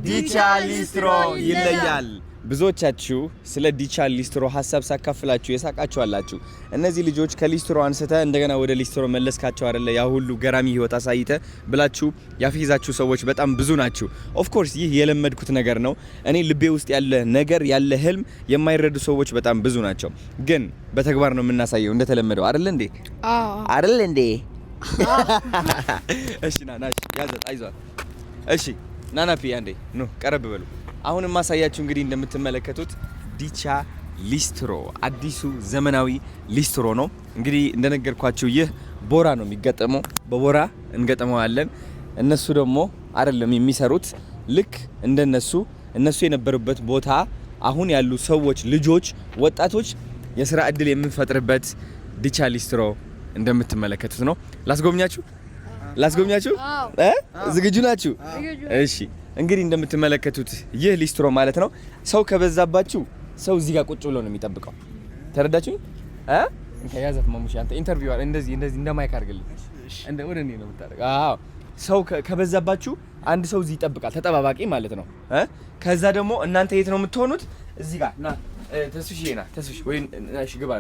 ዲቻ ሊስትሮ ይለያል። ብዙዎቻችሁ ስለ ዲቻ ሊስትሮ ሐሳብ ሳካፍላችሁ የሳቃችሁ አላችሁ። እነዚህ ልጆች ከሊስትሮ አንስተ እንደገና ወደ ሊስትሮ መለስካቸው አይደለ ያ ሁሉ ገራሚ ህይወት አሳይተ ብላችሁ ያፈይዛችሁ ሰዎች በጣም ብዙ ናችሁ። ኦፍ ኮርስ ይህ የለመድኩት ነገር ነው። እኔ ልቤ ውስጥ ያለ ነገር ያለ ህልም የማይረዱ ሰዎች በጣም ብዙ ናቸው። ግን በተግባር ነው የምናሳየው እንደተለመደው አይደል እንዴ? አይደል እንዴ? እሺ ናናሽ ያዘት አይዟት። እሺ ናናፒ አንዴ ኑ ቀረብ በሉ። አሁን ማሳያችሁ እንግዲህ እንደምትመለከቱት ዲቻ ሊስትሮ አዲሱ ዘመናዊ ሊስትሮ ነው። እንግዲህ እንደነገርኳችሁ ይህ ቦራ ነው የሚገጠመው። በቦራ እንገጠመዋለን። እነሱ ደግሞ አይደለም የሚሰሩት ልክ እንደነሱ እነሱ የነበሩበት ቦታ አሁን ያሉ ሰዎች ልጆች ወጣቶች የሥራ እድል የምንፈጥርበት ዲቻ ሊስትሮ እንደምትመለከቱት ነው። ላስጎብኛችሁ ዝግጁ ናችሁ? እሺ እንግዲህ እንደምትመለከቱት ይህ ሊስትሮ ማለት ነው። ሰው ከበዛባችሁ ሰው እዚህ ጋር ቁጭ ብሎ ነው የሚጠብቀው። ተረዳችሁኝ? ያዘት ማሙሽ አንተ ኢንተርቪው እንደዚህ እንደማይክ አድርግልኝ። ወደ እኔ ነው የምታደርገው። አዎ ሰው ከበዛባችሁ አንድ ሰው እዚህ ይጠብቃል፣ ተጠባባቂ ማለት ነው። ከዛ ደግሞ እናንተ የት ነው የምትሆኑት? እዚህ ጋር ና ተስፍሽ ወይ እሺ ግባ